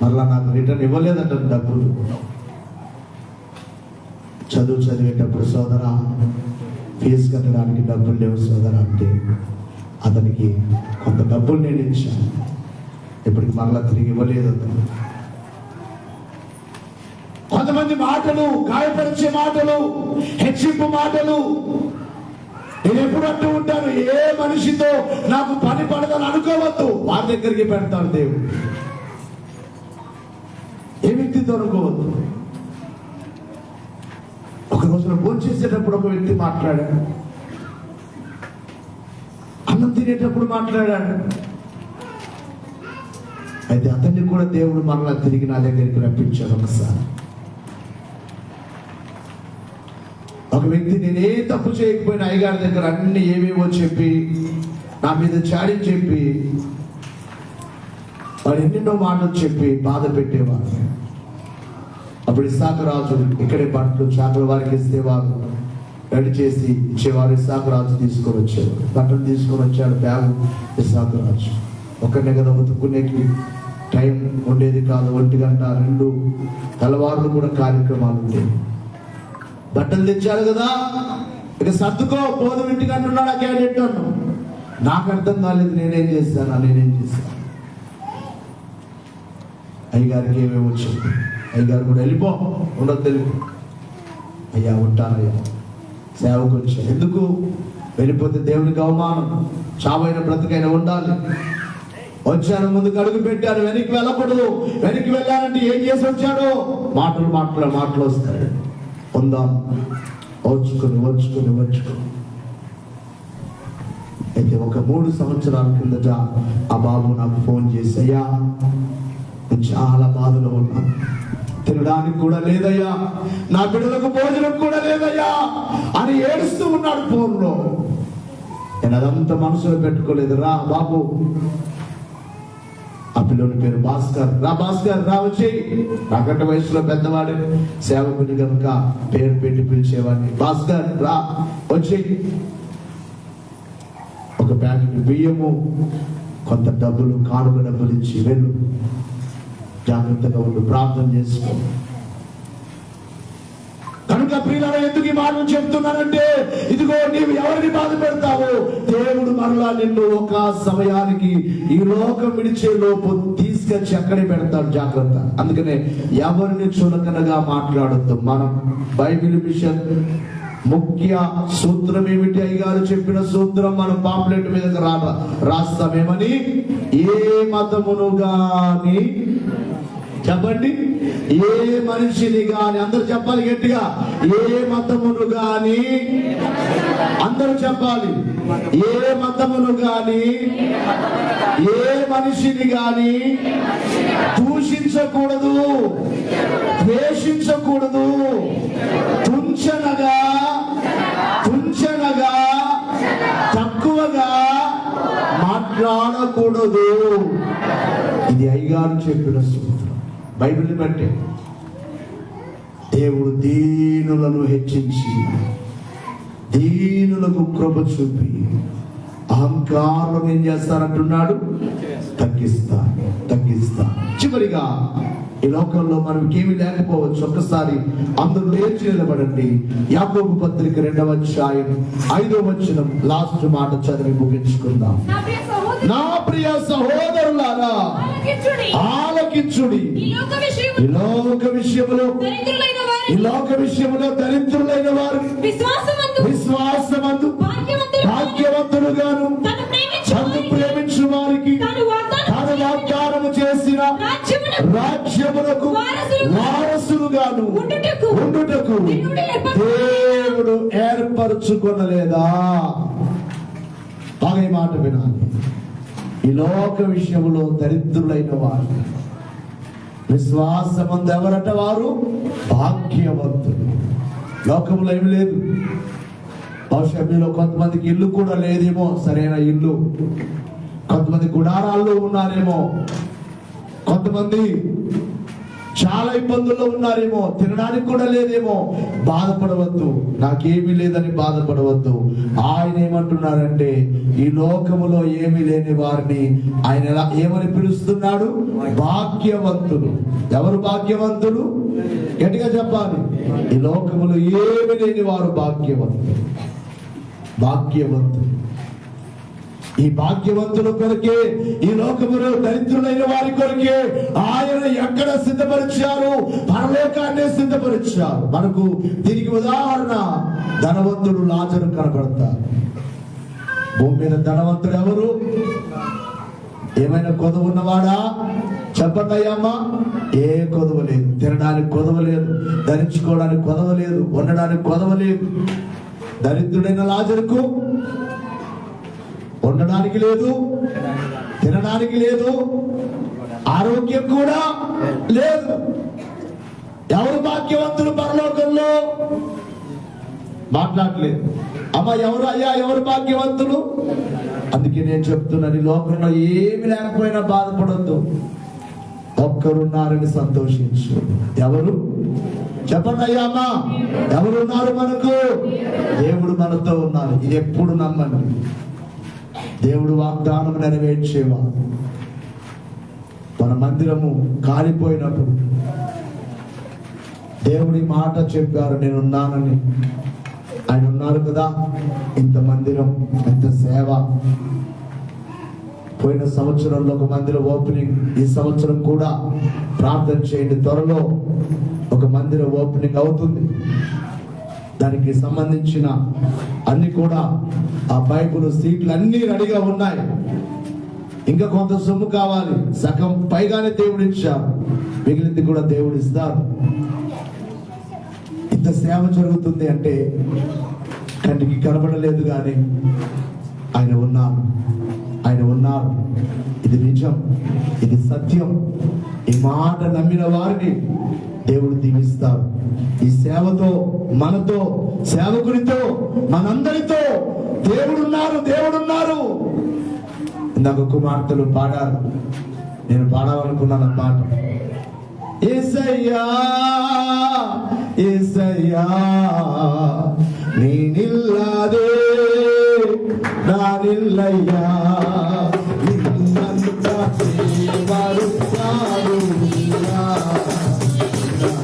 మళ్ళా నాకు రిటర్న్ ఇవ్వలేదంట డబ్బులు. చదువు చదివేటప్పుడు సోదరా ఫీజు కట్టడానికి డబ్బులు లేవు సోదరా అంటే అతనికి కొంత డబ్బులు నేను ఇచ్చాను, ఇప్పటికి మరలా తిరిగి ఇవ్వలేదు అతను. కొంతమంది మాటలు, గాయపరిచే మాటలు, హెచ్చింపు మాటలు. నేను ఎప్పుడు అంటూ ఉంటాను, ఏ మనిషితో నాకు పని పడదని అనుకోవద్దు, వారి దగ్గరికి పెడతాడు దేవుడు. ఏ వ్యక్తితో అనుకోవద్దు. ఒక రోజున భోజనం చేసేటప్పుడు ఒక వ్యక్తి మాట్లాడాడు, అన్నం తినేటప్పుడు మాట్లాడాడు. అయితే అతన్ని కూడా దేవుడు మరలా తిరిగి నా దగ్గరికి రప్పించాడు. ఒకసారి ఒక వ్యక్తి నేనే తప్పు చేయకపోయినా అయ్యగారి దగ్గర అన్ని ఏవేవో చెప్పి నా మీద చాడి చెప్పి వాడు ఎన్నెన్నో మాటలు చెప్పి బాధ పెట్టేవాడు. అప్పుడు ఇస్సాకు రాజు ఇక్కడే బట్టలు చాకల వారికి ఇస్తే వారు రెడీ చేసి ఇచ్చేవారు. ఇస్సాకు రాజు తీసుకొని వచ్చాడు, బట్టలు తీసుకొని వచ్చాడు, బ్యాగు. ఇస్సాకు రాజు ఒకరినే కదా ఉతుక్కునేకి టైం ఉండేది కాదు. 1 గంట 2 తెల్లవారులు కూడా కార్యక్రమాలు ఉండేవి. బట్టలు తెచ్చారు కదా, ఇక సర్దుకో పోదు ఇంటికి అంటున్నాడు ఆ క్యాండిడేట్. నాకు అర్థం కాలేదు నేనేం చేశాను. అయ్యగారికి ఏమేమి వచ్చింది, అయ్యగారు కూడా వెళ్ళిపో ఉండదు తెలుగు. అయ్యా ఉంటానయ్యా, సేవకు వచ్చా. ఎందుకు వెళ్ళిపోతే దేవునికి అవమానం, చావైన బ్రతికైనా ఉండాలి. వచ్చాను, ముందుకు అడుగు పెట్టాను, వెనక్కి వెళ్ళకూడదు. వెనక్కి వెళ్ళాలంటే ఏం చేసి వచ్చాడు, మాటలు వస్తాయి. ఉందాం, వచ్చుకొని. అయితే ఒక 3 సంవత్సరాల కిందట ఆ బాబు నాకు ఫోన్ చేసి, అయ్యా నేను చాలా బాధలో ఉన్నా, తినడానికి కూడా లేదయ్యా, నా బిడ్డలకు భోజనం కూడా లేదయ్యా అని ఏడుస్తూ ఉన్నాడు ఫోన్లో. నేను అదంతా మనసులో పెట్టుకోలేదు. రా బాబు, ఆ పిల్లోని పేరు భాస్కర్. భాస్కర్ రా, వచ్చి. నాకంటే వయసులో పెద్దవాడు, సేవకుని కనుక పేరు పెట్టి పిలిచేవాడిని. భాస్కర్ రా, వచ్చి. ఒక ప్యాకెట్ బియ్యము, కొంత డబ్బులు, కానుక డబ్బులు ఇచ్చి వెళ్ళు, జాగ్రత్తగా ఉండు, ప్రార్థన చేసుకో. కనుక ప్రియులారా, ఎందుకు ఈ మాటలు చెప్తున్నానంటే, ఇదిగో నీవు ఎవరిని బాధ పెడతావు, దేవుడు మరలా నిన్ను ఒక సమయానికి ఈ లోకం విడిచే లోపు తీసుకొచ్చి అక్కడే పెడతాడు. జాగ్రత్త. అందుకనే ఎవరిని చులకనగా మాట్లాడద్దు. మనం బైబిల్ మిషన్ ముఖ్య సూత్రం ఏమిటి? అయ్యగారు చెప్పిన సూత్రం మనం పాంప్లెట్ మీద రాస్తామేమని, ఏ మతమును గాని చెప్పండి, ఏ మనిషిని గాని, అందరూ చెప్పాలి గట్టిగా, ఏ మతమును గాని, అందరూ చెప్పాలి, ఏ మతమును గాని, ఏ మనిషిని గాని దూషించకూడదు, ద్వేషించకూడదు, తుంచనగా తక్కువగా మాట్లాడకూడదు. ఇది అయ్యగారు చెప్పిన సూత్రం. బైబిల్ని బట్టి దేవుడు దీనులను హెచ్చించి, దీనులకు కృప చూపి, అహంకారం ఏం చేస్తారంటున్నాడు, తగ్గిస్తా. చివరిగా ఈ లోకంలో మనకి ఏమి లేకపోవచ్చు. ఒక్కసారి అందరూ లేచి నిలబడండి. యాకోబు పత్రిక 2వ అధ్యాయం 5వ వచనం లాస్ట్ మాట చదివి ముగించుకుందాం. నా ప్రియ సహోదరులారా, ఆలకించుడి. ఈ లోక విషయములో దరిద్రులైన వారు విశ్వాసమందు భాగ్యవంతులుగాను, తను ప్రేమించు వారికి తాను వాగ్దానము చేసిన రాజ్యములకు వారసులుగాను ఉండుటకు దేవుడు ఏర్పరచుకొనలేదా? బాగా ఈ మాట వినాలి. ఈ లోక విషయంలో దరిద్రులైన వారు విశ్వాసమందు ఎవరట? వారు భాగ్యవంతులు. లోకంలో ఏమి లేదు. బహుశా మీలో కొంతమందికి ఇల్లు కూడా లేదేమో, సరైన ఇల్లు. కొంతమంది గుడారాల్లో ఉన్నారేమో, కొంతమంది చాలా ఇబ్బందుల్లో ఉన్నారేమో, తినడానికి కూడా లేదేమో. బాధపడవద్దు, నాకేమీ లేదని బాధపడవద్దు. ఆయన ఏమంటున్నారంటే, ఈ లోకములో ఏమీ లేని వారిని ఆయన ఏమని పిలుస్తున్నాడు? భాగ్యవంతులు. ఎవరు భాగ్యవంతులు? గట్టిగా చెప్పాలి. ఈ లోకములు ఏమి లేని వారు భాగ్యవంతులు. ఈ భాగ్యవంతుల కొరకే, ఈ లోకములో దరిద్రులైన వారి కొరకే ఆయన ఎక్కడ సిద్ధపరిచారు? పరలోకాన్ని సిద్ధపరిచారు. మనకు దీనికి ఉదాహరణ ధనవంతుడు లాజరు కనబడతారు. భూమి మీద ధనవంతుడు ఎవరు? ఏమైనా కొదవ ఉన్నవాడా? చెప్పండి అయ్యమ్మా. ఏ కొదవ లేదు. తినడానికి కొదవ లేదు, ధరించుకోవడానికి కొదవ లేదు, ఉండడానికి కొదవ లేదు. దరిద్రుడైన లాజరుకు ఉండడానికి లేదు, తినడానికి లేదు, ఆరోగ్యం కూడా లేదు. ఎవరు భాగ్యవంతులు పరలోకంలో? మాట్లాడలేదు. అమ్మా ఎవరు అయ్యా, ఎవరు భాగ్యవంతులు? అందుకే నేను చెప్తున్నాను, ఈ లోకంలో ఏమి లేకపోయినా బాధపడద్దు. ఒక్కరున్నారని సంతోషించు. ఎవరు? చెప్పండి అయ్యా అమ్మా. ఎవరున్నారు మనకు? దేవుడు మనతో ఉన్నారు. ఇది ఎప్పుడు నమ్మండి. దేవుడు వాగ్దానం నెరవేర్చేవాడు. మన మందిరము కాలిపోయినప్పుడు దేవుడి మాట చెప్పారు, నేనున్నానని. ఆయన ఉన్నారు కదా. ఇంత మందిరం, ఇంత సేవ. పోయిన సంవత్సరంలో ఒక మందిరం ఓపెనింగ్, ఈ సంవత్సరం కూడా ప్రార్థన చేయండి. త్వరలో ఒక మందిరం ఓపెనింగ్ అవుతుంది. దానికి సంబంధించిన అన్ని కూడా ఆ బైబుల్ సీట్లు అన్ని రెడీగా ఉన్నాయి. ఇంకా కొంత సొమ్ము కావాలి. సగం పైగానే దేవుడు ఇచ్చారు, మిగిలింది కూడా దేవుడు ఇస్తారు. ఇంత సేవ జరుగుతుంది అంటే కంటికి కనబడలేదు, కానీ ఆయన ఉన్నారు. ఆయన ఉన్నారు. ఇది నిజం, ఇది సత్యం. ఈ మాట నమ్మిన వారిని దేవుడు దీవిస్తారు. ఈ సేవతో, మనతో, సేవకునితో, మనందరితో దేవుడున్నారు. ఇందాక కుమార్తెలు పాడారు, నేను పాడాలనుకున్నాను ఆ పాట. యేసయ్యా యేసయ్యా నీనిల్లాదే నానిల్లయ్యా, నిన్నంత ప్రేమరు కారుణ్యా,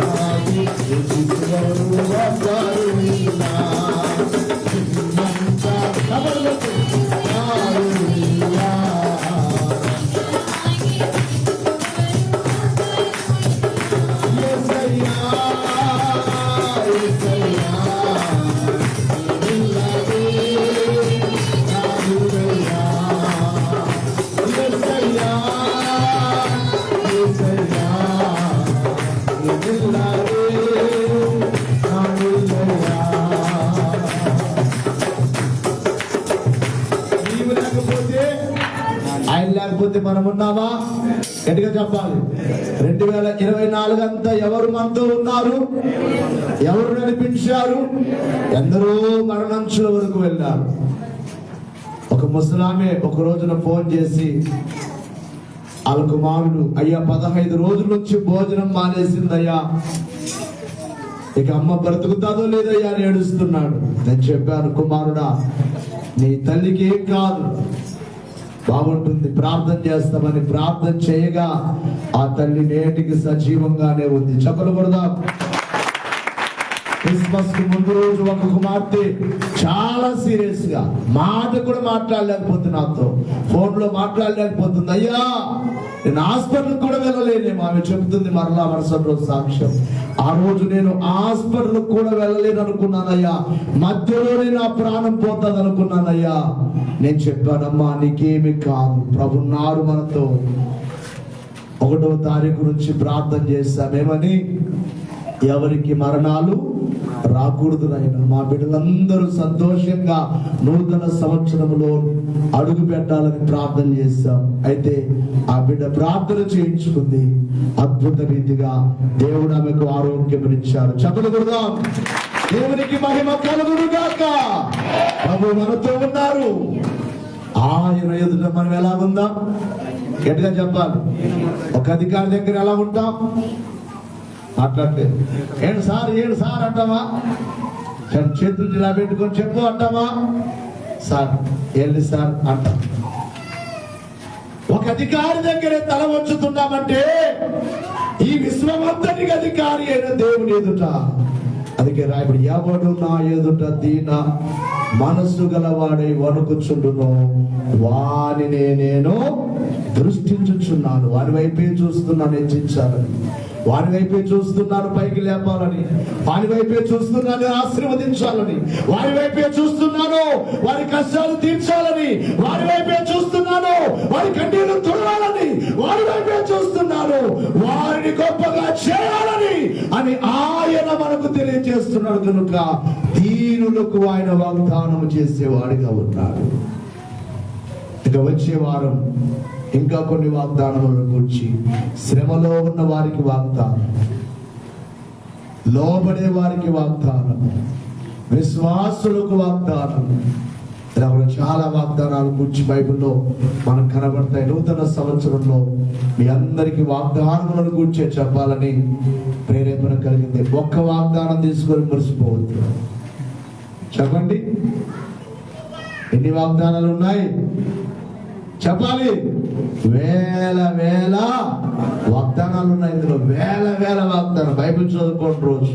నాది ఎదురువరువా కారుణ్యా, నిన్నంత కబలకు కారుణ్యా. యేసయ్యా యేసయ్యా ఆయన లేకపోతే మనం ఉన్నామా? గట్టిగా చెప్పాలి. 2024 అంతా ఎవరు మనతో ఉన్నారు? ఎవరు నడిపించారు? ఎందరో మరణంచుల వరకు వెళ్ళారు. ఒక ముసలామె ఒక రోజున ఫోన్ చేసి వాళ్ళ కుమారుడు, అయ్యా 15 రోజుల నుంచి భోజనం మానేసిందయ్యా, ఇక అమ్మ బ్రతుకుతాదో లేదయ్యా అని ఏడుస్తున్నాడు. నేను చెప్పాను, కుమారుడా నీ తల్లికి ఏం కాదు, బాగుంటుంది, ప్రార్థన చేస్తామని ప్రార్థన చేయగా ఆ తల్లి నేటికి సజీవంగానే ఉంది. చెప్పకూడదా? క్రిస్మస్ కి ముందు రోజు ఒక కుమార్తె చాలా సీరియస్ గా మాట కూడా మాట్లాడలేకపోతుంది, నాతో ఫోన్ లో మాట్లాడలేకపోతుంది. అయ్యా నేను హాస్పిటల్ కూడా వెళ్ళలేనేమో ఆమె చెప్తుంది. మరలా మరుసటి రోజు సాక్ష్యం, ఆ రోజు నేను హాస్పిటల్ కూడా వెళ్ళలేను అనుకున్నానయ్యా, మధ్యలోనే నా ప్రాణం పోతుంది అనుకున్నానయ్యా. నేను చెప్పానమ్మా నీకేమి కాదు, ప్రభున్నారు మనతో. 1వ తారీఖు నుంచి ప్రార్థన చేశామేమని, ఎవరికి మరణాలు రాకూడదు నాయన. మా బిడ్డలందరూ సంతోషంగా నూతన సంవత్సరంలో అడుగు పెట్టాలని ప్రార్థన చేశాం. అయితే ఆ బిడ్డ ప్రార్థన చేయించుకుంది. అద్భుత రీతిగా దేవుడు ఆమెకు ఆరోగ్యమిచ్చాడు. చెప్పకూడదా? దేవునికి మహిమ కలుగును గాక. ప్రభు మనతో ఉన్నారు. ఆయన ఎదుట మనం ఎలా ఉందాం? గట్టిగా చెప్పాలి. ఒక అధికారి దగ్గర ఎలా ఉంటాం? మాట్లాడలేదు. ఏడు సార్ అంటావా? చేతులు ఇలా పెట్టుకొని చెప్పు అంటావా? సార్ ఏంటి సార్ అంటాం. ఒక అధికారి దగ్గరే తల వంచుతున్నామంటే ఈ విశ్వమంతటికి అధికారి అయిన దేవుని ఎదుట. అందుకే రాయబడి, ఎవడు నా ఎదుట దీన మనస్సు గలవాడై వణుకుచుండునో వానినే నేను దృష్టించుచున్నాను. వారి వైపే చూస్తున్నాను హెచ్చించాలని, వారి వైపే చూస్తున్నాను పైకి లేపాలని, వారి వైపే చూస్తున్నాను ఆశీర్వదించాలని, వారి వైపే చూస్తున్నాను వారి కష్టాలు తీర్చాలని, వారి వైపే చూస్తున్నాను వారి కన్నీళ్లు తుడవాలని, వారి వైపే చూస్తున్నాను వారిని గొప్పగా చేయాలని అని ఆయన మనకు తెలియజేస్తున్నాడు. కనుక దీనులకు ఆయన వాగ్దానం చేసేవాడిగా ఉన్నాడు. ఇక వచ్చే వారం ఇంకా కొన్ని వాగ్దానములను గురించి, శ్రమలో ఉన్న వారికి వాగ్దానం, లోబడే వారికి వాగ్దానం, విశ్వాసులకు వాగ్దానం, ఇలా కూడా చాలా వాగ్దానాల గురించి బైబిల్లో మనకు కనబడతాయి. నూతన సంవత్సరంలో మీ అందరికి వాగ్దానములను గురించి చెప్పాలని ప్రేరేపణ కలిగింది. ఒక్క వాగ్దానం తీసుకొని మురిసిపోవద్దు. చెప్పండి, ఎన్ని వాగ్దానాలు ఉన్నాయి చెప్పాలి. వేల వేల వాగ్దానాలు ఉన్నాయి ఇందులో, వేల వేల వాగ్దానం. బైబిల్ చదువుకోండి, రోజు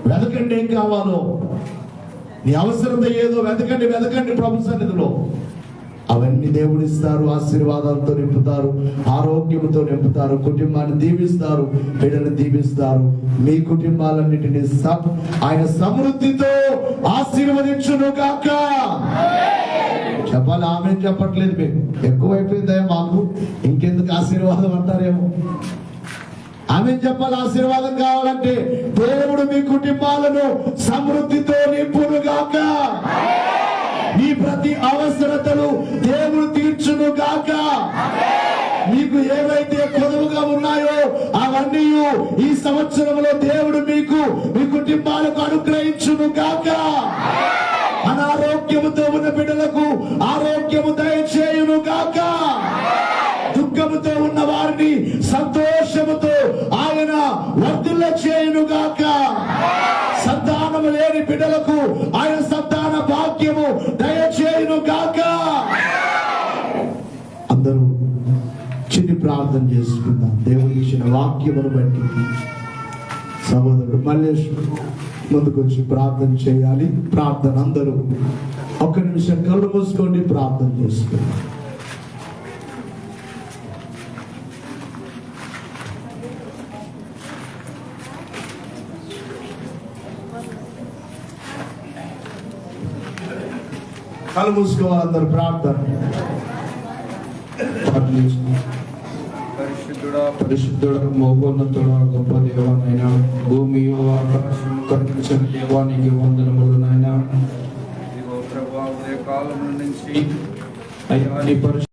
వెతకండి ఏం కావాలో, నీ అవసరత ఏదో వెతకండి, వెతకండి ప్రభు సన్నిధిలో. అవన్నీ దేవుడు ఇస్తారు, ఆశీర్వాదాలతో నింపుతారు, ఆరోగ్యంతో నింపుతారు, కుటుంబాన్ని దీవిస్తారు, బిడ్డను దీవిస్తారు. మీ కుటుంబాలన్నిటినీ ఆయన సమృద్ధితో ఆశీర్వదించును గాక. చెప్పాలి, ఆమె చెప్పట్లేదు. మీకు ఎక్కువైపోయిందా మాకు, ఇంకెందుకు ఆశీర్వాదం అంటారేమో. ఆమె చెప్పాలి, ఆశీర్వాదం కావాలంటే దేవుడు మీ కుటుంబాలను సమృద్ధితో నింపును గాక. మీ ప్రతి అవసరతలు దేవుడు తీర్చును గాక. మీకు ఏవైతే కొదువుగా ఉన్నాయో అవన్నీ ఈ సంవత్సరంలో దేవుడు మీకు మీ కుటుంబాలకు అనుగ్రహించును గాక. అనారోగ్యముతో ఉన్న బిడ్డలకు ఆరోగ్యము దయచేయును గాక. దుఃఖముతో ఉన్న వారిని సంతోషముతో ఆయన వర్ధిల్ల చేయును గాక. సంతానము లేని బిడ్డలకు ఆయన సంతాన భాగ్యము దయచేయును గాక. అందరూ చిన్ని ప్రార్థన చేసుకుందాం. దేవుని ఇచ్చిన వాక్యమును బట్టి సహోదరుడు మల్లేష్ ముందుకు వచ్చి ప్రార్థన చేయాలి. ప్రార్థన అందరూ ఒక్క నిమిషం కళ్ళు మూసుకోండి, ప్రార్థన చేసుకోండి. కళ్ళు మూసుకోవాలి అందరూ, ప్రార్థన. పరిశుద్ధుడ మోగోన్నతుడా గొప్ప దేవానైనా, భూమి ఆకాశం కనిపించిన దేవానికి వందనములు నాయనా. ఇదిగో ప్రభువా, ఉదయ కాలం నుంచి అయ్యా నీ పరిశుద్ధ